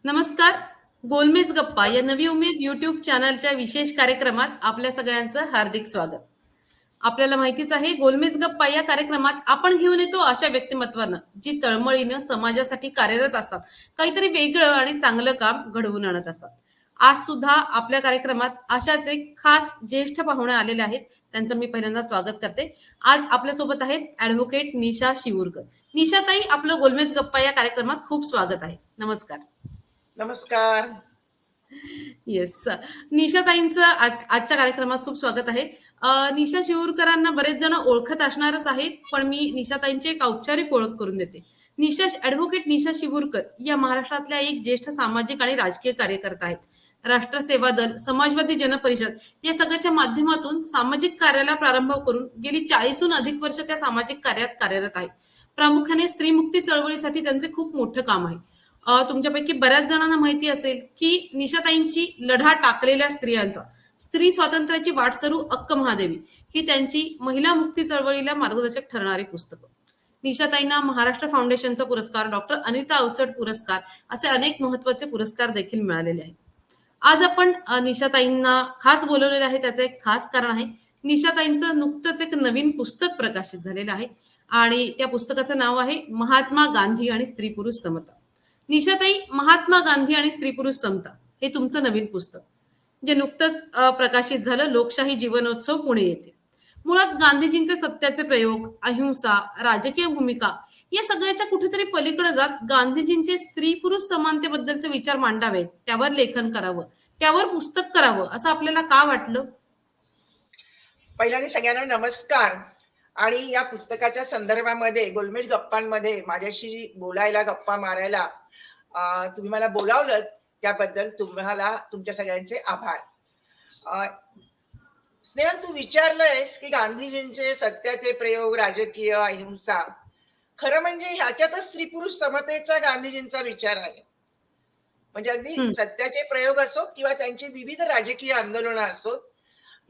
नमस्कार. गोलमेज गप्पा या नवी उमेद YouTube चॅनलच्या विशेष कार्यक्रमात आपल्या सगळ्यांचं हार्दिक स्वागत. आपल्याला माहितीच आहे गोलमेज गप्पा या कार्यक्रमात आपण घेऊन येतो अशा व्यक्तिमत्वांना जी तळमळीनं समाजासाठी कार्यरत असतात. काहीतरी वेगळं आणि चांगलं काम घडवून आणत असतात. आज सुद्धा आपल्या कार्यक्रमात अशाच एक खास ज्येष्ठ पाहुणे आलेले आहेत. त्यांचं मी पहिल्यांदा स्वागत करते. आज आपल्यासोबत आहेत ॲडव्होकेट निशा शिवूरकर. निशाताई, आपलं गोलमेज गप्पा या कार्यक्रमात खूप स्वागत आहे. नमस्कार. नमस्कार. येस. निशाताईंचं आजच्या कार्यक्रमात खूप स्वागत आहे. निशा शिवूरकरांना बरेच जण ओळखत असणारच आहेत, पण मी निशाताईंची एक औपचारिक ओळख करून देते. ॲडव्होकेट निशा शिवूरकर या महाराष्ट्रातल्या एक ज्येष्ठ सामाजिक आणि राजकीय कार्यकर्ता आहेत. राष्ट्र सेवा दल, समाजवादी जनपरिषद या सगळ्याच्या माध्यमातून सामाजिक कार्याला प्रारंभ करून गेली 40हून अधिक वर्ष त्या सामाजिक कार्यात कार्यरत आहेत. प्रामुख्याने स्त्रीमुक्ती चळवळीसाठी त्यांचे खूप मोठं काम आहे. तुमच्यापैकी बऱ्याच जणांना माहिती असेल की निशाताईंची लढा टाकलेल्या स्त्रियांचा स्त्री स्वातंत्र्याची वाटसरू अक्क महादेवी ही त्यांची महिला मुक्ती चळवळीला मार्गदर्शक ठरणारी पुस्तकं. निशाताईंना महाराष्ट्र फाउंडेशनचा पुरस्कार, डॉक्टर अनिता अवचट पुरस्कार असे अनेक महत्वाचे पुरस्कार देखील मिळालेले आहेत. आज आपण निशाताईंना खास बोलवलेलं आहे, त्याचं एक खास कारण आहे. निशाताईंचं नुकतंच एक नवीन पुस्तक प्रकाशित झालेलं आहे आणि त्या पुस्तकाचं नाव आहे महात्मा गांधी आणि स्त्री पुरुष समता. निशाताई, महात्मा गांधी आणि स्त्री पुरुष समता हे तुमचं नवीन पुस्तक जे नुकतंच प्रकाशित झालं, लोकशाही जीवनोत्सव पुणे येथे. मुळात गांधीजींचे सत्याचे प्रयोग, अहिंसा, राजकीय भूमिका या सगळ्याच्या कुठेतरी पलीकडे जात गांधीजींचे स्त्री पुरुष समानतेबद्दलचे विचार मांडावेत, त्यावर लेखन करावं, त्यावर पुस्तक करावं असं आपल्याला का वाटलं? पहिल्यांदा सगळ्यांना नमस्कार. आणि या पुस्तकाच्या संदर्भामध्ये गोलमेज गप्पांमध्ये माझ्याशी बोलायला, गप्पा मारायला तुम्ही मला बोलावलं, त्याबद्दल तुम्हाला तुमच्या सगळ्यांचे आभार. स्नेहल, तू विचारलंयस की गांधीजींचे सत्याचे प्रयोग, राजकीय, अहिंसा. खरं म्हणजे ह्याच्यातच स्त्री पुरुष समतेचा गांधीजींचा विचार आहे. म्हणजे अगदी सत्याचे प्रयोग असो किंवा त्यांची विविध राजकीय आंदोलनं असोत,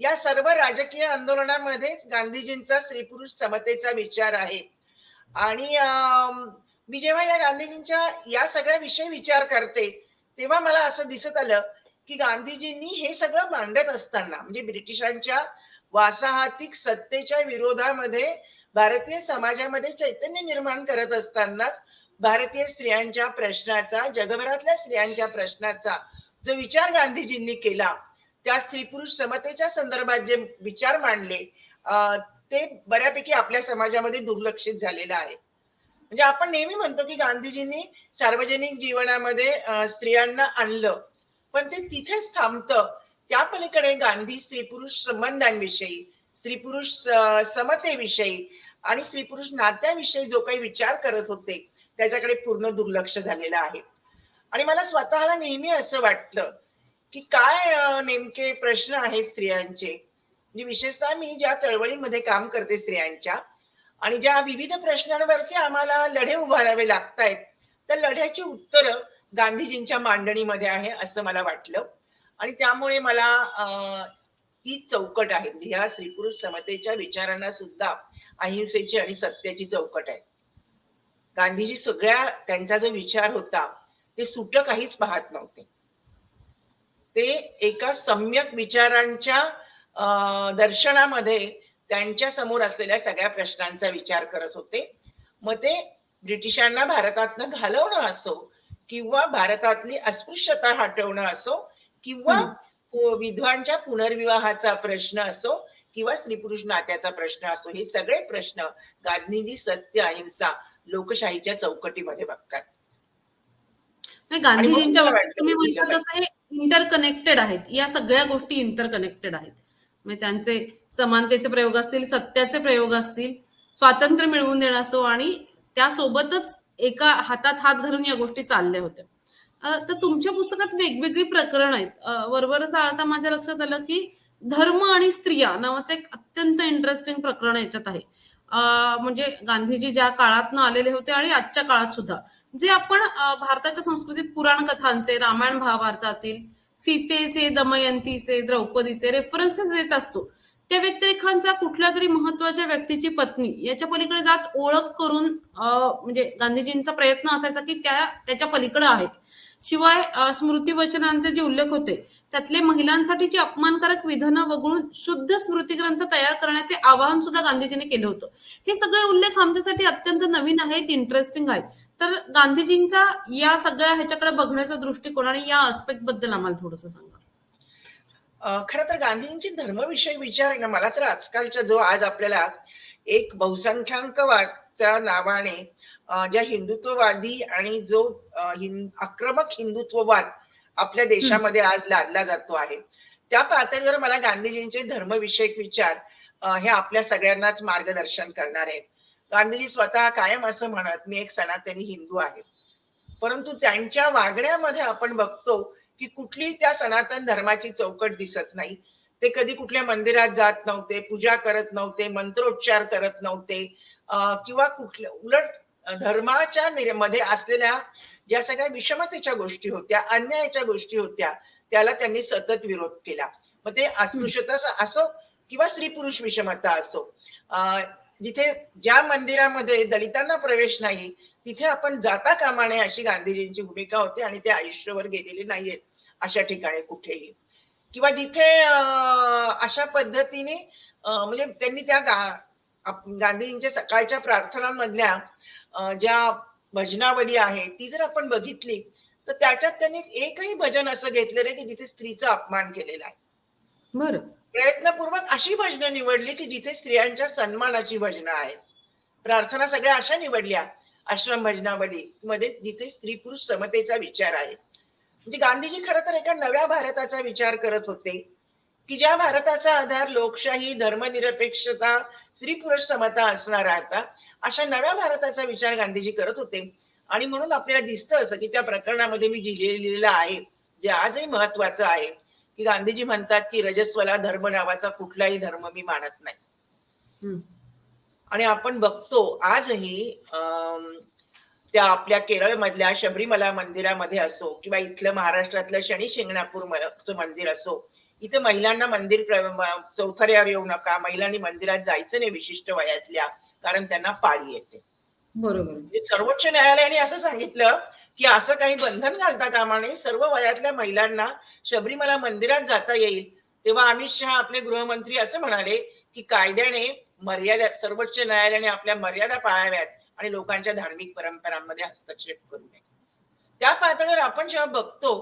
या सर्व राजकीय आंदोलनामध्येच गांधीजींचा स्त्री पुरुष समतेचा विचार आहे. आणि मी जेव्हा या गांधीजींच्या या सगळ्या विषयी विचार करते तेव्हा मला असं दिसत आलं की गांधीजींनी हे सगळं मांडत असताना, म्हणजे ब्रिटिशांच्या वासाहतिक सत्तेच्या विरोधामध्ये भारतीय समाजामध्ये चैतन्य निर्माण करत असतानाच भारतीय स्त्रियांच्या प्रश्नाचा, जगभरातल्या स्त्रियांच्या प्रश्नाचा जो विचार गांधीजींनी केला, त्या स्त्री पुरुष समतेच्या संदर्भात जे विचार मांडले ते बऱ्यापैकी आपल्या समाजामध्ये दुर्लक्षित झालेलं आहे. म्हणजे आपण नेहमी म्हणतो की गांधीजींनी सार्वजनिक जीवनामध्ये स्त्रियांना आणलं, पण ते तिथेच थांबतं. त्या पलीकडे गांधी स्त्री पुरुष संबंधांविषयी, स्त्री पुरुष समतेविषयी आणि स्त्री पुरुष नात्याविषयी जो काही विचार करत होते त्याच्याकडे पूर्ण दुर्लक्ष झालेलं आहे. आणि मला स्वतःला नेहमी असं वाटलं की काय नेमके प्रश्न आहेत स्त्रियांचे. म्हणजे विशेषतः मी ज्या चळवळीमध्ये काम करते स्त्रियांच्या, आणि ज्या विविध प्रश्नांवरती आम्हाला लढे उभारावे लागतायत, त्या लढ्याची उत्तरं गांधीजींच्या मांडणीमध्ये आहे असं मला वाटलं. आणि त्यामुळे मला ती चौकट आहे, म्हणजे ह्या स्त्री पुरुष समतेच्या विचारांना सुद्धा अहिंसेची आणि सत्याची चौकट आहे. गांधीजी सगळ्या त्यांचा जो विचार होता ते सुट काहीच पाहत नव्हते. ते एका सम्यक विचारांच्या दर्शनामध्ये त्यांच्या समोर असलेल्या सगळ्या प्रश्नांचा विचार करत होते. मग ते ब्रिटिशांना भारतातनं घालवणं असो, किंवा भारतातली अस्पृश्यता हटवणं असो, किंवा विधवांच्या पुनर्विवाहाचा प्रश्न असो, किंवा स्त्री पुरुष नात्याचा प्रश्न असो, हे सगळे प्रश्न गांधीजी सत्य, अहिंसा, लोकशाहीच्या चौकटीमध्ये बघतात. गांधीजींच्या बाबतीत तुम्ही म्हणता तसं हे इंटरकनेक्टेड आहेत. या सगळ्या गोष्टी इंटरकनेक्टेड आहेत. म्हणजे त्यांचे समानतेचे प्रयोग असतील, सत्याचे प्रयोग असतील, स्वातंत्र्य मिळवून देणं असो, आणि त्यासोबतच एका हातात हात घालून या गोष्टी चालल्या होत्या. तर तुमच्या पुस्तकात वेगवेगळी प्रकरण आहेत. बरोबरच आता माझ्या लक्षात आलं की धर्म आणि स्त्रिया नावाचं एक अत्यंत इंटरेस्टिंग प्रकरण याच्यात आहे. म्हणजे गांधीजी ज्या काळातनं आलेले होते आणि आजच्या काळात सुद्धा जे आपण भारताच्या संस्कृतीत पुराण कथांचे, रामायण महाभारतातील सीतेचे, दमयंतीचे, द्रौपदीचे रेफरन्सेस देत असतो, त्या व्यतिरेखांचा कुठल्या तरी महत्वाच्या व्यक्तीची पत्नी याच्या पलीकडे जात ओळख करून म्हणजे गांधीजींचा प्रयत्न असायचा की त्याच्या पलीकडे आहेत. शिवाय स्मृतिवचनांचे जे उल्लेख होते त्यातले महिलांसाठीची अपमानकारक विधानं वगळून शुद्ध स्मृतिग्रंथ तयार करण्याचे आवाहन सुद्धा गांधीजींनी केलं होतं. हे सगळे उल्लेख आमच्यासाठी अत्यंत नवीन आहेत, इंटरेस्टिंग आहेत. तर गांधीजींचा या सगळ्या ह्याच्याकडे बघण्याचा दृष्टिकोन आणि या आस्पेक्ट बद्दल आम्हाला थोडंसं सांगा. खरं तर गांधींची धर्मविषयक विचार आहे ना, मला तर आजकालच्या जो आज आपल्याला एक बहुसंख्याकवादच्या नावाने ज्या हिंदुत्ववादी आणि जो आक्रमक हिंदुत्ववाद आपल्या हम्म. देशामध्ये आज लादला जातो आहे, त्या पातळीवर मला गांधीजींचे धर्मविषयक विचार हे आपल्या सगळ्यांनाच मार्गदर्शन करणार आहेत. गांधीजी स्वतः कायम असं म्हणत, मी एक सनातनी हिंदू आहे. परंतु त्यांच्या वागण्यामध्ये आपण बघतो की कुठली त्या सनातन धर्माची चौकट दिसत नाही. ते कधी कुठल्या मंदिरात जात नव्हते, पूजा करत नव्हते, मंत्रोच्चार करत नव्हते, किंवा कुठल्या उलट धर्माच्या मध्ये असलेल्या ज्या सगळ्या विषमतेच्या गोष्टी होत्या, अन्यायाच्या गोष्टी होत्या, त्याला त्यांनी सतत विरोध केला. मग ते हम्म. अस्पृश्यता असो किंवा स्त्री पुरुष विषमता असो, जिथे ज्या मंदिरामध्ये दलितांना प्रवेश नाही तिथे आपण जाता कामा नये अशी गांधीजींची भूमिका होती आणि ते आयुष्यभर गेलेले नाहीयेत अशा ठिकाणी कुठेही. किंवा जिथे अशा पद्धतीने म्हणजे त्यांनी त्या गांधीजींच्या सकाळच्या प्रार्थनांमधल्या ज्या भजनावली आहे ती जर आपण बघितली तर त्याच्यात त्यांनी एकही भजन असं घेतलेलं नाही की जिथे स्त्रीचा अपमान केलेला आहे. बरं. प्रयत्नपूर्वक अशी भजनं निवडली की जिथे स्त्रियांच्या सन्मानाची भजनं आहेत. प्रार्थना सगळ्या अशा निवडल्या आश्रम भजनावली मध्ये जिथे स्त्री पुरुष समतेचा विचार आहे. म्हणजे गांधीजी खरं तर एका नव्या भारताचा विचार करत होते की ज्या भारताचा आधार लोकशाही, धर्मनिरपेक्षता, स्त्री पुरुष समता असणार आता, अशा नव्या भारताचा विचार गांधीजी करत होते. आणि म्हणून आपल्याला दिसतं असं की त्या प्रकरणामध्ये मी लिहिलेलं आहे जे आजही महत्वाचं आहे की गांधीजी म्हणतात की रजस्वला धर्म नावाचा कुठलाही धर्म मी मानत नाही. हम्म. आणि आपण बघतो आजही त्या आपल्या केरळमधल्या शबरीमला मंदिरामध्ये असो किंवा इथलं महाराष्ट्रातलं शनी शिंगणापूरचं मंदिर असो, इथे महिलांना मंदिर चौथऱ्यावर येऊ नका, महिलांनी मंदिरात जायचं नाही विशिष्ट वयातल्या, कारण त्यांना पाळी येते. बरोबर. म्हणजे सर्वोच्च न्यायालयाने असं सांगितलं की असं काही बंधन घालता कामा नये, सर्व वयातल्या महिलांना शबरीमला मंदिरात जाता येईल. तेव्हा अमित शहा आपले गृहमंत्री असं म्हणाले की कायद्याने मर्यादा, सर्वोच्च न्यायालयाने आपल्या मर्यादा पाळाव्यात आणि लोकांच्या धार्मिक परंपरांमध्ये हस्तक्षेप करू नये. त्या पातळीवर आपण जेव्हा बघतो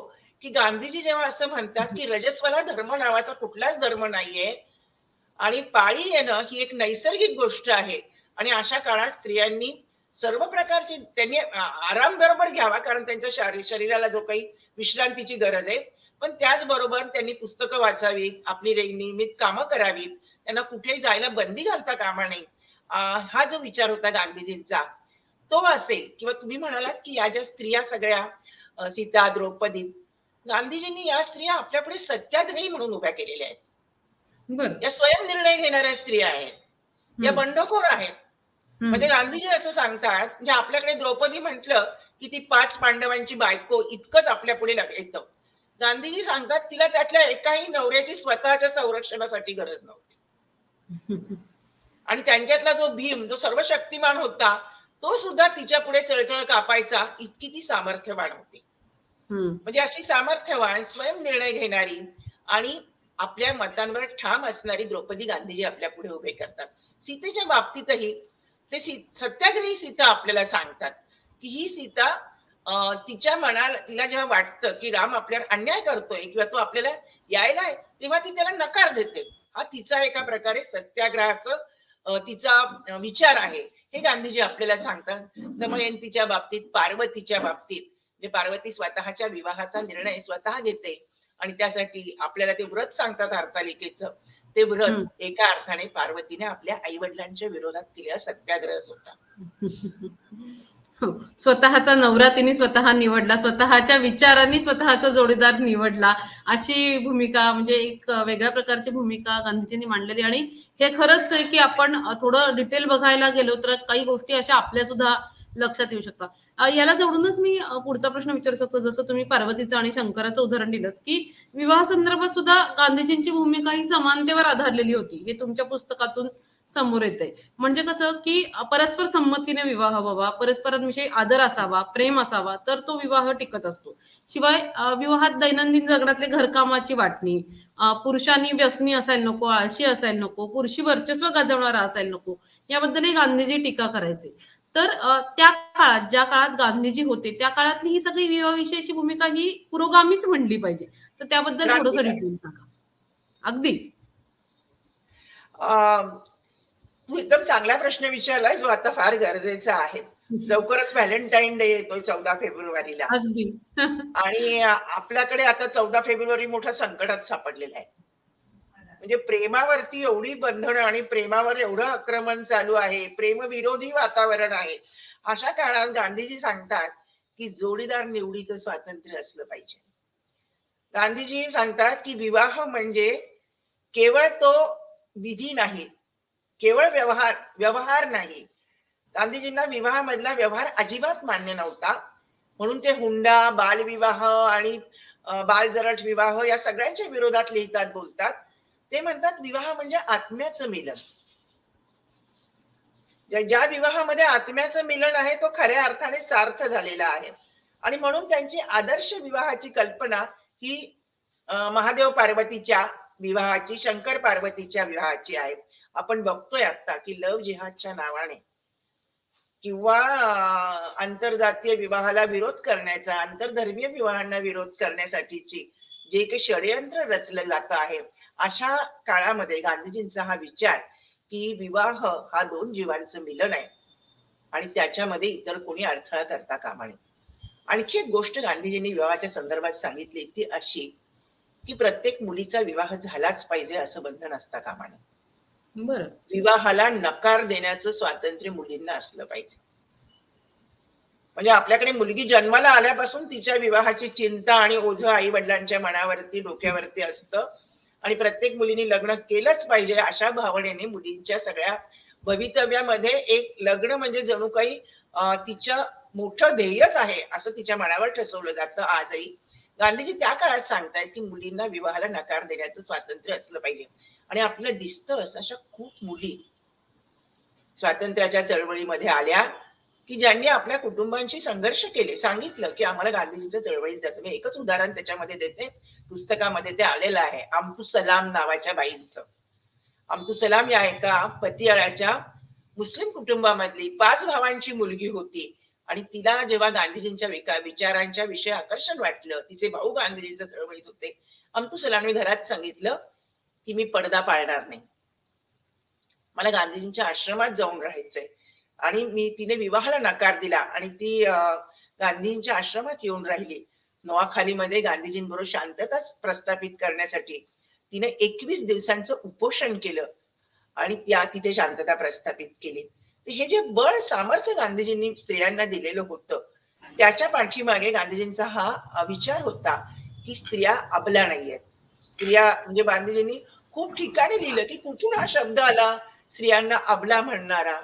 की गांधीजी जेव्हा असं म्हणतात की रजस्वला धर्म नावाचा कुठलाच धर्म नाहीये आणि पाळी येणं ही एक नैसर्गिक गोष्ट आहे आणि अशा काळात स्त्रियांनी सर्व प्रकारची त्यांनी आराम बरोबर घ्यावा, कारण त्यांच्या शरीराला जो काही विश्रांतीची गरज आहे, पण त्याचबरोबर त्यांनी पुस्तकं वाचावीत, आपली नियमित कामं करावीत, त्यांना कुठेही जायला बंदी घालता कामा नये. हा जो विचार होता गांधीजींचा तो असेल. किंवा तुम्ही म्हणालात की या ज्या स्त्रिया सगळ्या सीता, द्रौपदी, गांधीजींनी या स्त्रिया आपल्यापुढे सत्याग्रही म्हणून उभ्या केलेल्या आहेत. बरं. या स्वयंनिर्णय घेणाऱ्या स्त्रिया आहेत, या हम्म. बंडखोर आहेत. म्हणजे हम्म. गांधीजी असं सांगतात म्हणजे आपल्याकडे द्रौपदी म्हटलं की ती 5 पांडवांची बायको इतकंच आपल्या पुढे येतं. गांधीजी सांगतात तिला त्यातल्या एकाही नवऱ्याची स्वतःच्या संरक्षणासाठी गरज नव्हती. आणि त्यांच्यातला जो भीम, जो सर्वशक्तिमान होता, तो सुद्धा तिच्या पुढे चळचळ कापायचा, इतकी ती सामर्थ्यवान होती. म्हणजे अशी सामर्थ्यवान, स्वयं निर्णय घेणारी आणि आपल्या मतांवर ठाम असणारी द्रौपदी गांधीजी आपल्या पुढे उभे करतात. सीतेच्या बाबतीतही ते सत्याग्रही सीता आपल्याला सांगतात की ही सीता तिच्या मनाला, तिला जेव्हा वाटतं की राम आपल्यावर अन्याय करतोय किंवा तो आपल्याला यायला आहे, तेव्हा ती त्याला नकार देते. हा तिचा एका प्रकारे सत्याग्रहाचं तिचा विचार आहे, हे गांधीजी आपल्याला सांगतात. दमयंतीच्या बाबतीत, पार्वतीच्या बाबतीत, म्हणजे पार्वती स्वतःच्या विवाहाचा निर्णय स्वतः घेते आणि त्यासाठी आपल्याला ते व्रत सांगतात हरतालिकेचं. ते व्रत एका अर्थाने पार्वतीने आपल्या आई वडिलांच्या विरोधात केलेला सत्याग्रहच होता. हो, स्वतःचा नवरा तिने स्वतः निवडला, स्वतःच्या विचारांनी स्वतःचा जोडीदार निवडला, अशी भूमिका, म्हणजे एक वेगळ्या प्रकारची भूमिका गांधीजींनी मांडलेली. आणि हे खरंच आहे की आपण थोडं डिटेल बघायला गेलो तर काही गोष्टी अशा आपल्या सुद्धा लक्षात येऊ शकतात. याला जोडूनच मी पुढचा प्रश्न विचारू शकतो. जसं तुम्ही पार्वतीचं आणि शंकराचं उदाहरण दिलं की विवाह संदर्भात सुद्धा गांधीजींची भूमिका ही समानतेवर आधारलेली होती, हे तुमच्या पुस्तकातून समोर येते. म्हणजे कसं, की परस्पर संमतीने विवाह व्हावा, परस्परांविषयी आदर असावा, प्रेम असावा, तर तो विवाह टिकत असतो. शिवाय विवाहात दैनंदिन जगण्यातले घरकामाची वाटणी, पुरुषांनी व्यसनी असायला नको, आळशी असायला नको, पुरुषी वर्चस्व गाजवणारा असायला नको, याबद्दलही गांधीजी टीका करायचे. तर त्या काळात, ज्या काळात गांधीजी होते, त्या काळातली ही सगळी विवाहाविषयीची भूमिका ही पुरोगामीच म्हणली पाहिजे. तर त्याबद्दल थोडंसं क्रांतिकारी. डिटेल सांगा. अगदी. तू एकदम चांगला प्रश्न विचारलाय, जो आता फार गरजेचा आहे. लवकरच व्हॅलेंटाईन डे येतोय 14 फेब्रुवारीला. अगदी. आणि आपल्याकडे आता 14 फेब्रुवारी मोठ्या संकटात सापडलेला आहे. म्हणजे प्रेमावरती एवढी बंधनं आणि प्रेमावर एवढं आक्रमण चालू आहे, प्रेमविरोधी वातावरण आहे. अशा काळात गांधीजी सांगतात, की जोडीदार निवडीचं स्वातंत्र्य असलं पाहिजे. गांधीजी सांगतात, की विवाह म्हणजे केवळ तो विधी नाही, केवळ व्यवहार व्यवहार नाही. गांधीजींना विवाहामधला व्यवहार अजिबात मान्य नव्हता. म्हणून ते हुंडा, बालविवाह आणि बालजरट विवाह या सगळ्यांच्या विरोधात लिहितात, बोलतात. ते म्हणतात विवाह म्हणजे आत्म्याचं मिलन. ज्या विवाहामध्ये आत्म्याचं मिलन आहे तो खऱ्या अर्थाने सार्थ झालेला आहे. आणि म्हणून त्यांची आदर्श विवाहाची कल्पना ही महादेव पार्वतीच्या विवाहाची, शंकर पार्वतीच्या विवाहाची आहे. आपण बघतोय आता, की लव्ह जिहादच्या नावाने किंवा आंतरजातीय विवाहाला विरोध करण्याचा, आंतरधर्मीय विवाहांना विरोध करण्यासाठीची जे काही षडयंत्र रचलं जातं आहे, अशा काळामध्ये गांधीजींचा हा विचार, की विवाह हा दोन जीवांचं मिलन आहे आणि त्याच्यामध्ये इतर कोणी अडथळा करता कामा नये. आणखी एक गोष्ट गांधीजींनी विवाहाच्या संदर्भात सांगितली ती अशी, की प्रत्येक मुलीचा विवाह झालाच पाहिजे असं बंधन असता कामा नये. बरं. विवाहाला नकार देण्याचं स्वातंत्र्य मुलींना असलं पाहिजे. म्हणजे आपल्याकडे मुलगी जन्माला आल्यापासून तिच्या विवाहाची चिंता आणि ओझं आई वडिलांच्या मनावरती, डोक्यावरती असतं आणि प्रत्येक मुलीने लग्न केलंच पाहिजे अशा भावनेने मुलींच्या सगळ्या भवितव्यामध्ये एक लग्न म्हणजे जणू काही तिच्या मोठं ध्येयच आहे असं तिच्या मनावर ठसवलं जातं आजही. गांधीजी त्या काळात सांगतायत, की मुलींना विवाहाला नकार देण्याचं स्वातंत्र्य असलं पाहिजे. आणि आपल्याला दिसतं अशा खूप मुली स्वातंत्र्याच्या चळवळीमध्ये आल्या, की ज्यांनी आपल्या कुटुंबांशी संघर्ष केले. सांगितलं, की आम्हाला गांधीजींच्या चळवळीत जायचं. मी एकच उदाहरण त्याच्यामध्ये देते. पुस्तकामध्ये ते आलेलं आहे. अमतू सलाम नावाच्या बाईंचं. अमतू सलाम या एका पतियाळाच्या मुस्लिम कुटुंबामधली 5 भावांची मुलगी होती आणि तिला जेव्हा गांधीजींच्या विचारांच्या विषयी आकर्षण वाटलं, तिचे भाऊ गांधीजींच्या चळवळीत होते. अमतू सलामने घरात सांगितलं, की मी पडदा पाळणार नाही. मला गांधीजींच्या आश्रमात जाऊन राहायचंय. आणि तिने विवाहाला नकार दिला आणि ती गांधींच्या आश्रमात येऊन राहिली. नोआखालीमध्ये गांधीजींबरोबर शांतता प्रस्थापित करण्यासाठी तिने 21 दिवसांचं उपोषण केलं आणि तिथे शांतता प्रस्थापित केली. तर हे जे बळ सामर्थ्य गांधीजींनी स्त्रियांना दिलेलं होतं, त्याच्या पाठीमागे गांधीजींचा हा विचार होता, की स्त्रिया अबला नाहीयेत. स्त्रिया म्हणजे गांधीजींनी खूप ठिकाणी लिहिलं, की कुठून हा शब्द आला स्त्रियांना अबला म्हणणारा.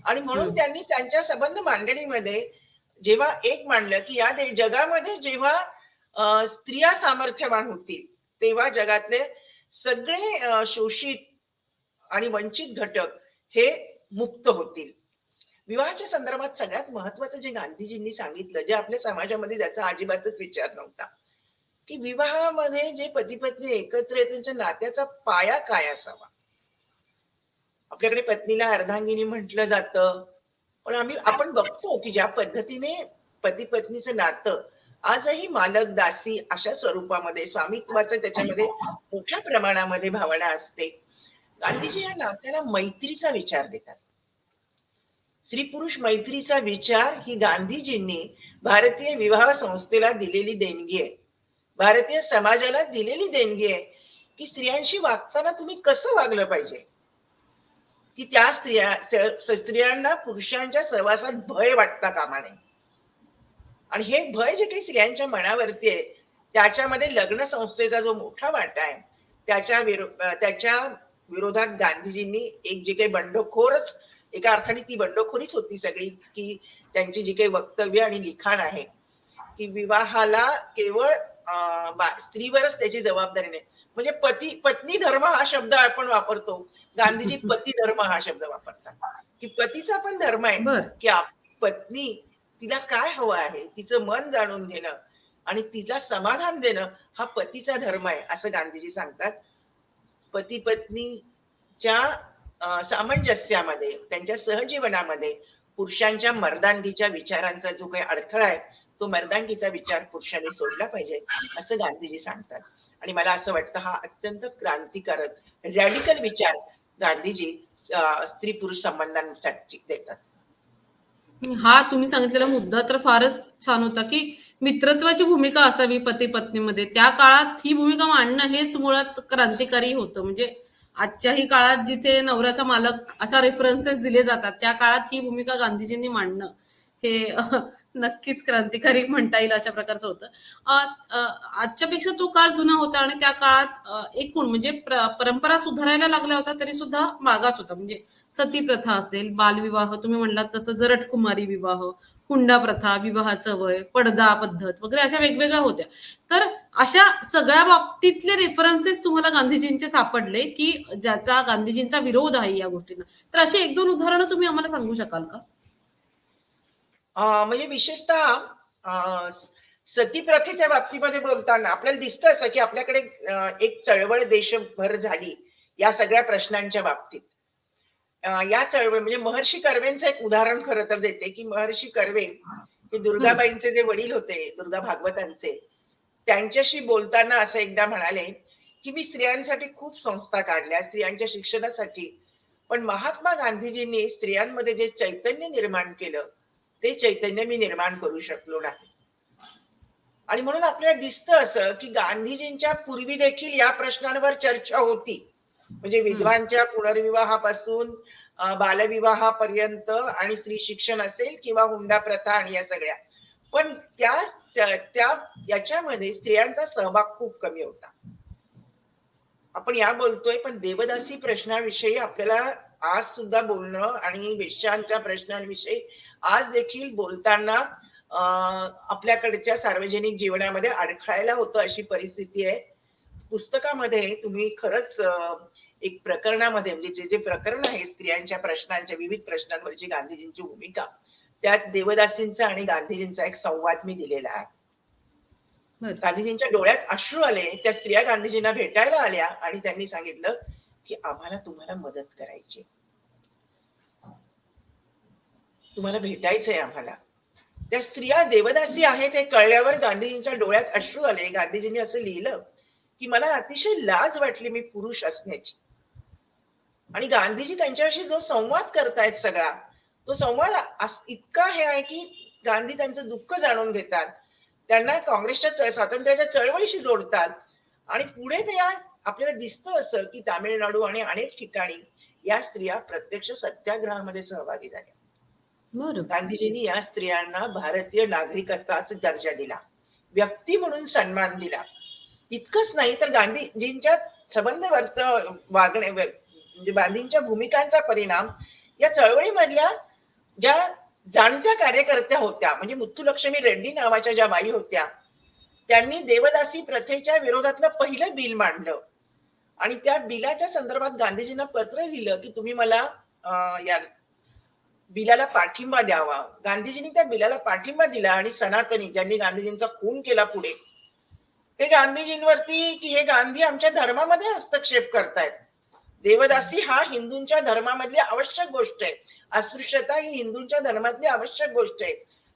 आणि म्हणून त्यांनी त्यांच्या संबंध मांडणीमध्ये जेव्हा एक मांडलं, की या जगामध्ये जेव्हा स्त्रिया सामर्थ्यवान होतील, तेव्हा जगातले सगळे शोषित आणि वंचित घटक हे मुक्त होतील. विवाहाच्या संदर्भात सगळ्यात महत्वाचं जे गांधीजींनी सांगितलं, जे आपल्या समाजामध्ये ज्याचा अजिबातच विचार नव्हता, की विवाहामध्ये जे पती पत्नी एकत्र आहेत त्यांच्या नात्याचा पाया काय असावा. आपल्याकडे पत्नीला अर्धांगिनी म्हटलं जातं, पण आपण बघतो की ज्या पद्धतीने पती पत्नीचं नातं आजही मालक दासी अशा स्वरूपामध्ये स्वामित्वाचं त्याच्यामध्ये मोठ्या प्रमाणामध्ये भावना असते. गांधीजी या नात्याला मैत्रीचा विचार देतात. स्त्री पुरुष मैत्रीचा विचार ही गांधीजींनी भारतीय विवाह संस्थेला दिलेली देणगी आहे. भारतीय समाजाला दिलेली देणगी आहे, की स्त्रियांशी वागताना तुम्ही कसं वागलं पाहिजे, की त्या स्त्रियांना पुरुषांच्या सहवासात भय वाटता कामा नये. आणि हे भय जे काही स्त्रियांच्या मनावरती आहे, त्याच्यामध्ये लग्न संस्थेचा जो मोठा वाटा आहे, त्याच्या विरोधात गांधीजींनी एक जे काही बंडखोरच, एका अर्थाने ती बंडखोरीच होती सगळी, की त्यांची जी काही वक्तव्य आणि लिखाण आहे, की विवाहाला केवळ स्त्रीवरच त्याची जबाबदारी नाही, म्हणजे पती पत्नी धर्म हा शब्द आपण वापरतो, गांधीजी पती धर्म हा शब्द वापरतात, की पतीचा पण धर्म आहे बर. की आपली पत्नी तिला काय हवं आहे तिचं मन जाणून घेणं आणि तिला समाधान देणं हा पतीचा धर्म आहे असं गांधीजी सांगतात. पती पत्नीच्या सामंजस्यामध्ये त्यांच्या सहजीवनामध्ये पुरुषांच्या मर्दानगीच्या विचारांचा जो काही अडथळा आहे तो मर्दानगीचा विचार पुरुषांनी सोडला पाहिजे असं गांधीजी सांगतात. आणि मला असं वाटतं हा अत्यंत क्रांतिकारक रॅडिकल विचार गांधीजी स्त्री पुरुष संबंधांसाठी देतात. हा तुम्ही सांगितलेला मुद्दा तर फारच छान होता, की मित्रत्वाची भूमिका असावी पती-पत्नीमध्ये. त्या काळात ही भूमिका मांडणं हेच मुळात क्रांतिकारी होतं. म्हणजे आजच्याही काळात जिथे नवऱ्याचा मालक असा रेफरन्सेस दिले जातात, त्या काळात ही भूमिका गांधीजींनी मांडणं हे नक्कीच क्रांतिकारी म्हणता येईल अशा प्रकारचं होतं. अ, अ, आजच्यापेक्षा तो काळ जुना होता आणि त्या काळात एकूण म्हणजे परंपरा सुधारायला लागल्या होत्या तरी सुद्धा मागास होता. म्हणजे सती प्रथा असेल, बालविवाह तुम्ही म्हणलात तसं जरटकुमारी विवाह, हुंडा प्रथा, विवाहाचं वय, पडदा पद्धत वगैरे अशा वेगवेगळ्या होत्या. तर अशा सगळ्या बाबतीतले रेफरन्सेस तुम्हाला गांधीजींचे सापडले, की ज्याचा गांधीजींचा विरोध आहे या गोष्टींना. तर अशी 1-2 उदाहरणं तुम्ही आम्हाला सांगू शकाल का? म्हणजे विशेषतः सती प्रथेच्या बाबतीमध्ये बोलताना आपल्याला दिसतं असं की आपल्याकडे एक चळवळ देशभर झाली या सगळ्या प्रश्नांच्या बाबतीत. या चळवळ म्हणजे महर्षी कर्वेंचं एक उदाहरण खरं तर देते, की महर्षी कर्वे हे हं. दुर्गाबाईंचे जे वडील होते, दुर्गा भागवतांचे, त्यांच्याशी बोलताना असं एकदा म्हणाले, की "मी स्त्रियांसाठी खूप संस्था काढल्या, स्त्रियांच्या शिक्षणासाठी. पण महात्मा गांधीजींनी स्त्रियांमध्ये जे चैतन्य निर्माण केलं, ते चैतन्य मी निर्माण करू शकलो नाही." आणि म्हणून आपल्याला दिसतं असं, की गांधीजींच्या पूर्वी देखील या प्रश्नांवर चर्चा होती. म्हणजे हं. विधवांच्या पुनर्विवाहापासून बालविवाहापर्यंत आणि स्त्री शिक्षण असेल किंवा हुंडा प्रथा आणि या सगळ्या. पण त्या याच्यामध्ये स्त्रियांचा सहभाग खूप कमी होता. आपण या बोलतोय, पण देवदासी प्रश्नाविषयी आपल्याला आज सुद्धा बोलणं आणि वेश्यांच्या प्रश्नांविषयी आज देखील बोलताना आपल्याकडच्या सार्वजनिक जीवनामध्ये अडखळायला होतं अशी परिस्थिती आहे. पुस्तकामध्ये तुम्ही खरंच एक प्रकरणामध्ये म्हणजे जे प्रकरण आहे स्त्रियांच्या प्रश्नांच्या विविध प्रश्नांवरची गांधीजींची भूमिका, त्यात देवदासींचा आणि गांधीजींचा एक संवाद मी दिलेला आहे. बरं. गांधीजींच्या डोळ्यात अश्रू आले. त्या स्त्रिया गांधीजींना भेटायला आल्या आणि त्यांनी सांगितलं, की "आम्हाला तुम्हाला मदत करायची. तुम्हाला भेटायचंय आम्हाला." त्या स्त्रिया देवदासी आहेत हे कळल्यावर गांधीजींच्या डोळ्यात अश्रू आले. गांधीजींनी असं लिहिलं, की "मला अतिशय लाज वाटली मी पुरुष असण्याची." आणि गांधीजी त्यांच्याशी जो संवाद करतायत सगळा, तो संवाद इतका हे आहे, की गांधी त्यांचं दुःख जाणून घेतात. त्यांना काँग्रेसच्या स्वातंत्र्याच्या चळवळीशी जोडतात आणि पुढे त्या आपल्याला दिसतं असं, की तामिळनाडू आणि अनेक ठिकाणी या स्त्रिया प्रत्यक्ष सत्याग्रहामध्ये सहभागी झाल्या. बरं. गांधीजींनी या स्त्रियांना भारतीय नागरिकत्वाचा दर्जा दिला. व्यक्ती म्हणून सन्मान दिला. इतकंच नाही तर गांधीजींच्या संबंध वागणे म्हणजे गांधींच्या भूमिकांचा परिणाम या चळवळीमधल्या ज्या जाणत्या कार्यकर्त्या होत्या म्हणजे मुथुलक्ष्मी रेड्डी नावाच्या ज्या बाई होत्या त्यांनी देवदासी प्रथेच्या विरोधातलं पहिलं बिल मांडलं आणि त्या बिलाच्या संदर्भात गांधीजींना पत्र लिहिलं की तुम्ही मला या बिलाला पाठिंबा द्यावा. गांधीजींनी त्या बिलाला पाठिंबा दिला आणि सनातनी ज्यांनी गांधीजींचा खून केला पुढे ते गांधीजींवरती की हे गांधी आमच्या धर्मामध्ये हस्तक्षेप करतायत. देवदासी हा हिंदूंच्या धर्मामधली आवश्यक गोष्ट आहे. अस्पृश्यता ही हिंदूंच्या धर्मातली आवश्यक गोष्ट आहे.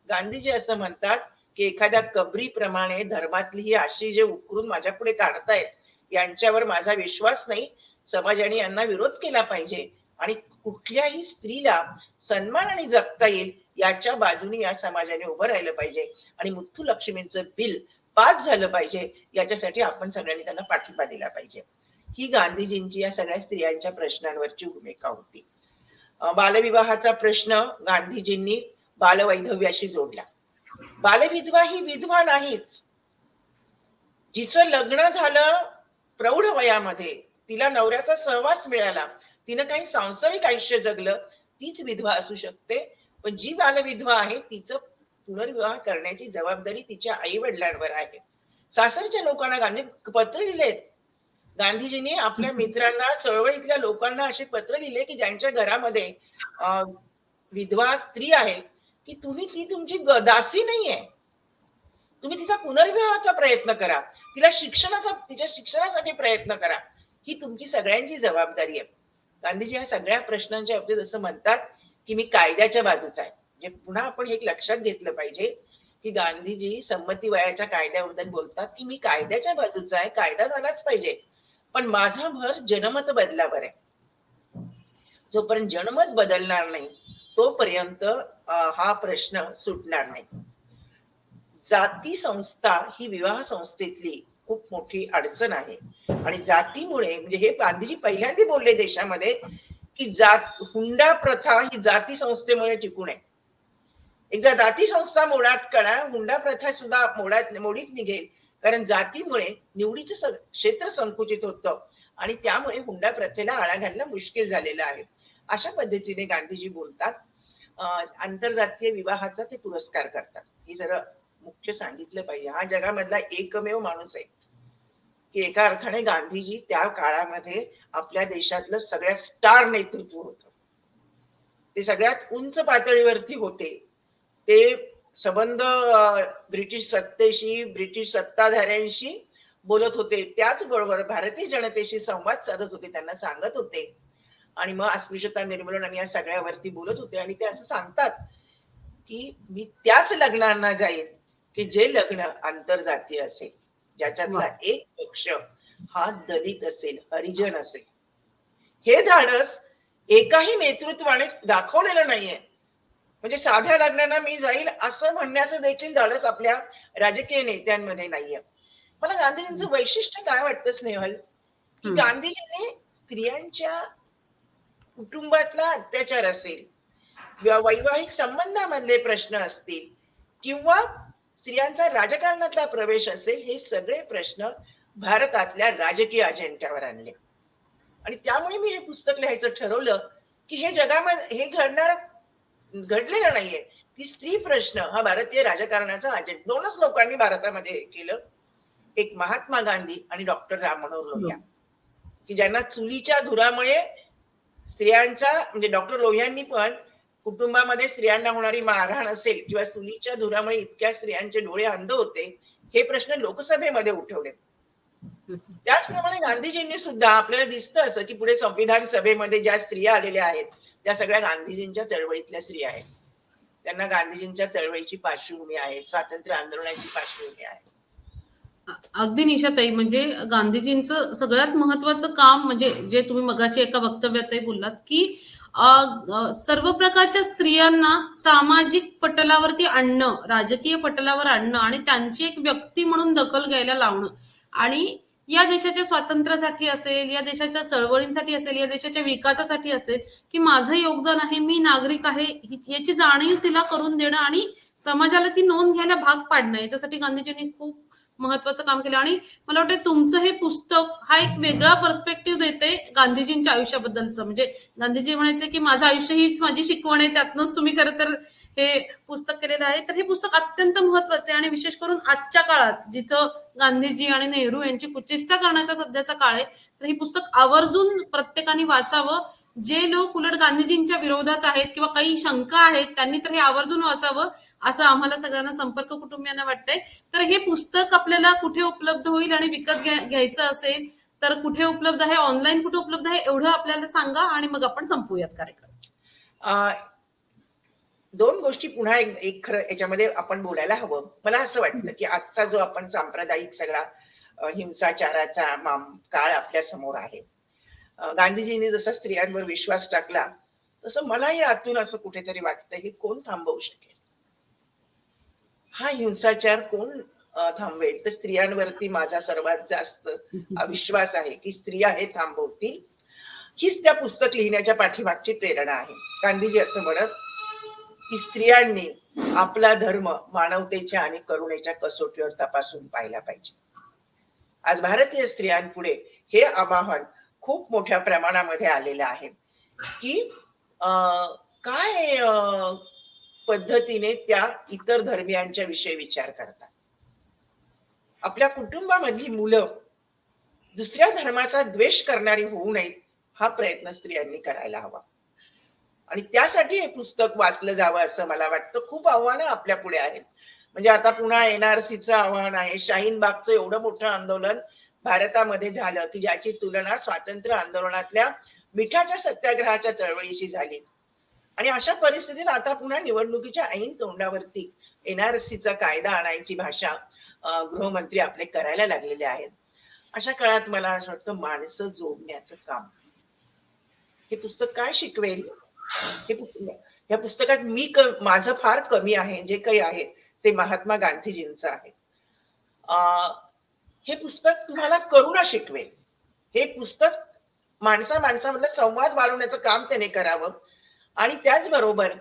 गांधीजी असं म्हणतात, की एखाद्या कबरीप्रमाणे धर्मातली ही आशी जे उकरून माझ्यापुढे काढतायत, यांच्यावर माझा विश्वास नाही. समाजाने यांना विरोध केला पाहिजे आणि कुठल्याही स्त्रीला सन्मान आणि जगता येईल याच्या बाजूने या समाजाने उभं राहिलं पाहिजे आणि मुथुलक्ष्मींचं बिल पास झालं पाहिजे याच्यासाठी आपण सगळ्यांनी त्यांना पाठिंबा दिला पाहिजे. ही गांधीजींची या सगळ्या स्त्रियांच्या प्रश्नांवरची भूमिका होती. बालविवाहाचा प्रश्न गांधीजींनी बालवैधव्याशी जोडला. बालविधवा ही विधवा नाहीच. जिचं लग्न झालं प्रौढ वयामध्ये, तिला नवऱ्याचा सहवास मिळाला, तिनं काही सांसारिक आयुष्य जगलं, तीच विधवा असू शकते. पण जी बालविधवा आहे तिचं पुनर्विवाह करण्याची जबाबदारी तिच्या आई-वडिलांवर आहे. सासरच्या लोकांना गांधी पत्र लिहिलेत गांधीजींनी आपल्या मित्रांना, चळवळीतल्या लोकांना असे पत्र लिहिले, की ज्यांच्या घरामध्ये अ, विधवा स्त्री आहे, की तुम्ही ती तुमची दासी नाहीये. तुम्ही तिचा पुनर्विवाहाचा प्रयत्न करा. तिच्या शिक्षणासाठी प्रयत्न करा. ही तुमची सगळ्यांची जबाबदारी आहे. गांधीजी या सगळ्या प्रश्नांच्या बाबतीत असं म्हणतात, की मी कायद्याच्या बाजूचा आहे. म्हणजे पुन्हा आपण हे लक्षात घेतलं पाहिजे, की गांधीजी संमती वयाच्या कायद्याबद्दल बोलतात, की मी कायद्याच्या बाजूचा आहे. कायदा झालाच पाहिजे. पण माझा भर जनमत बदलावर आहे. जोपर्यंत जनमत बदलणार नाही, तोपर्यंत हा प्रश्न सुटणार नाही. जाती संस्था ही विवाह संस्थेतली खूप मोठी अडचण आहे आणि जातीमुळे म्हणजे हे गांधीजी पहिल्यांदा बोलले देशामध्ये, की हुंडा प्रथा ही जाती संस्थेमुळे टिकू नये. एकदा जाती संस्था मोडात काढा, हुंडा प्रथा सुद्धा मोडीत निघेल. कारण जातीमुळे निवडीचं क्षेत्र संकुचित होतं आणि त्यामुळे हुंडा प्रथेला आळा घालणं मुश्किल झालेलं आहे. अशा पद्धतीने गांधीजी बोलतात. आंतरजातीय विवाहाचा ते पुरस्कार करतात. ही जरा मुख्य सांगितलं पाहिजे. हा जगामधला एकमेव माणूस आहे, की एका अर्थाने गांधीजी त्या काळामध्ये आपल्या देशातलं सगळ्यात स्टार नेतृत्व होतं. ते सगळ्यात उंच पातळीवरती होते. ते संबंध ब्रिटिश सत्तेशी, ब्रिटिश सत्ताधाऱ्यांशी बोलत होते. त्याचबरोबर भारतीय जनतेशी संवाद साधत होते. त्यांना सांगत होते आणि मग अस्पृश्यता निर्मूलन आणि या सगळ्यावरती बोलत होते आणि ते असं सांगतात, की मी त्याच लग्नांना जाईन, की जे लग्न आंतरजातीय असेल. ज्याच्यातला एक पक्ष हा दलित असेल, हरिजन असेल. हे धाडस एकाही नेतृत्वाने दाखवलेलं नाहीये. म्हणजे साध्या लग्नांना मी जाईल असं म्हणण्याचं देखील धाडस आपल्या राजकीय नेत्यांमध्ये नाहीये. मला गांधीजींचं वैशिष्ट्य काय वाटतं स्नेहल, की गांधीजींनी स्त्रियांच्या कुटुंबातला अत्याचार असेल, वैवाहिक संबंधामधले प्रश्न असतील किंवा स्त्रियांचा राजकारणातला प्रवेश असेल, हे सगळे प्रश्न भारतातल्या राजकीय अजेंड्यावर आणले आणि त्यामुळे मी हे पुस्तक लिहायचं ठरवलं, की हे जगामध्ये हे घडलेलं नाहीये, की स्त्री प्रश्न हा भारतीय राजकारणाचा अजेंडा. दोनच लोकांनी भारतामध्ये केलं, एक महात्मा गांधी आणि डॉक्टर राम मनोहर लोहिया, की ज्यांना चुलीच्या धुरामुळे स्त्रियांचा म्हणजे डॉक्टर लोहियांनी पण कुटुंबामध्ये स्त्रियांना होणारी मारहाण असेल किंवा चुलीच्या धुरामुळे इतक्या स्त्रियांचे डोळे अंध होते, हे प्रश्न लोकसभेमध्ये उठवले. त्याचप्रमाणे गांधीजींनी सुद्धा आपल्याला दिसतं असं, की पुढे संविधान सभेमध्ये ज्या स्त्रिया आलेल्या आहेत, त्या सगळ्या गांधीजींच्या चळवळीतल्या स्त्रिया आहेत. त्यांना गांधीजींच्या चळवळीची पार्श्वभूमी आहे, स्वातंत्र्य आंदोलनाची पार्श्वभूमी आहे. अगदी निशाताई, म्हणजे गांधीजींचं सगळ्यात महत्वाचं काम म्हणजे जे तुम्ही मगाशी एका वक्तव्यातही बोललात, की सर्व प्रकारच्या स्त्रियांना सामाजिक पटलावरती आणणं, राजकीय पटलावर आणणं आणि त्यांची एक व्यक्ती म्हणून दखल घ्यायला लावणं आणि या देशाच्या स्वातंत्र्यासाठी असेल, या देशाच्या चळवळींसाठी असेल, या देशाच्या विकासासाठी असेल, की माझं योगदान आहे, मी नागरिक आहे, याची जाणीव तिला करून देणं आणि समाजाला ती नोंद घ्यायला भाग पाडणं, याच्यासाठी गांधीजींनी खूप महत्वाचं काम केलं. आणि मला वाटतं तुमचं हे पुस्तक हा एक वेगळा पर्स्पेक्टिव्ह देते गांधीजींच्या आयुष्याबद्दलचं. म्हणजे गांधीजी म्हणायचे, की माझं आयुष्य हीच माझी शिकवण आहे, त्यातनंच तुम्ही खरं तर हे पुस्तक केलेलं आहे. तर हे पुस्तक अत्यंत महत्वाचं आहे आणि विशेष करून आजच्या काळात जिथं गांधीजी आणि नेहरू यांची कुचेष्टा करण्याचा सध्याचा काळ आहे, तर हे पुस्तक आवर्जून प्रत्येकाने वाचावं. जे लोक उलट गांधीजींच्या विरोधात आहेत किंवा काही शंका आहेत, त्यांनी तर हे आवर्जून वाचावं असं आम्हाला सगळ्यांना, संपर्क कुटुंबियांना वाटतंय. तर हे पुस्तक आपल्याला कुठे उपलब्ध होईल आणि विकत घ्यायचं असेल तर कुठे उपलब्ध आहे, ऑनलाईन कुठे उपलब्ध आहे, एवढं आपल्याला सांगा आणि मग आपण संपूयात कार्यक्रम. दोन गोष्टी पुन्हा एक खरं याच्यामध्ये आपण बोलायला हवं. मला असं वाटतं, की आजचा जो आपण सांप्रदायिक सगळा हिंसाचाराचा काळ आपल्या समोर आहे. गांधीजींनी जसा स्त्रियांवर विश्वास टाकला, तसं मलाही आतून असं कुठेतरी वाटतं, की कोण थांबवू शकेल हा हिंसाचार? कोण थांबवेल? तर स्त्रियांवरती माझा सर्वात जास्त विश्वास आहे, की स्त्रिया हे थांबवतील. हीच त्या पुस्तक लिहिण्याच्या पाठीमागची प्रेरणा आहे. गांधीजी असं म्हणत, की स्त्रियांनी आपला धर्म मानवतेच्या आणि करुणेच्या कसोटीवर तपासून पाहिला पाहिजे. आज भारतीय स्त्रियांपुढे हे आवाहन खूप मोठ्या प्रमाणामध्ये आलेलं आहे, की काय पद्धतीने त्या इतर धर्मियांच्या विषयी विचार करतात. आपल्या कुटुंबामधली मुलं दुसऱ्या धर्माचा द्वेष करणारी होऊ नये हा प्रयत्न स्त्रियांनी करायला हवा. आणि त्यासाठी हे पुस्तक वाचलं जावं असं मला वाटतं. खूप आव्हानं आपल्या पुढे आहेत. म्हणजे आता पुन्हा एनआरसीचं आव्हान आहे. शाहीन बागचं एवढं मोठं आंदोलन भारतामध्ये झालं की ज्याची तुलना स्वातंत्र्य आंदोलनातल्या मिठाच्या सत्याग्रहाच्या चळवळीशी झाली. आणि अशा परिस्थितीत आता पुन्हा निवडणुकीच्या ऐन तोंडावरती एनआरसीचा कायदा आणायची भाषा गृहमंत्री आपले करायला लागलेले आहेत. अशा काळात मला असं वाटतं माणसं जोडण्याचं काम हे पुस्तक काय शिकवेल. हे या पुस्तकात माझं फार कमी आहे. जे काही आहे ते महात्मा गांधीजींचं आहे. हे पुस्तक तुम्हाला करुणा शिकवेल. हे पुस्तक माणसामधला संवाद वाढवण्याचं काम त्याने करावं. आणि त्याचबरोबर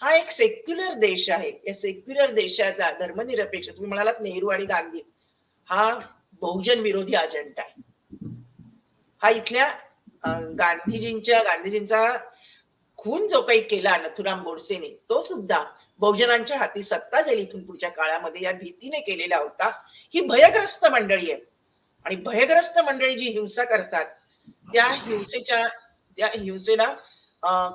हा एक सेक्युलर देश आहे. या सेक्युलर देशाचा धर्मनिरपेक्ष, तुम्ही म्हणालात नेहरू आणि गांधी, हा बहुजन विरोधी अजेंडा आहे. हा इथल्या गांधीजींचा खून जो काही केला नथुराम गोडसेने, तो सुद्धा बहुजनांच्या हाती सत्ता जाईल इथून पुढच्या काळामध्ये या भीतीने केलेला होता. ही भयग्रस्त मंडळी आहे. आणि भयग्रस्त मंडळी जी हिंसा करतात त्या हिंसेला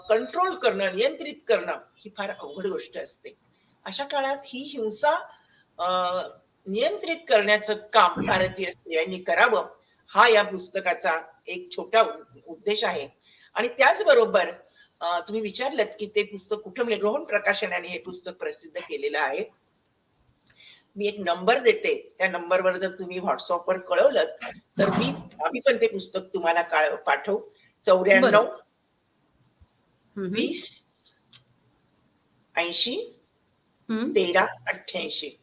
कंट्रोल करणं, नियंत्रित करणं ही फार अवघड गोष्ट असते. अशा काळात ही हिंसा नियंत्रित करण्याचं काम भारतीय स्त्रियांनी करावं हा या पुस्तकाचा एक छोटा उद्देश आहे. आणि त्याचबरोबर तुम्ही विचारलं की ते पुस्तक कुठं मिळेल. रोहन प्रकाशनाने हे पुस्तक प्रसिद्ध केलेलं आहे. मी एक नंबर देते, त्या नंबरवर जर तुम्ही व्हॉट्सअपवर कळवलं तर आम्ही पण ते पुस्तक तुम्हाला पाठवू. 94 20 80 13 88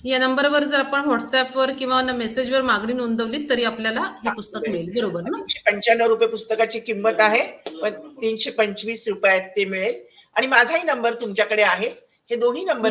या नंबरवर जर आपण व्हॉट्सअपवर किंवा मेसेजवर मागणी नोंदवली तरी आपल्याला हे पुस्तक मिळेल. बरोबर ना. 395 रुपये पुस्तकाची किंमत आहे, पण 325 रुपयात ते मिळेल. आणि माझाही नंबर तुमच्याकडे आहे. हे दोन्ही नंबर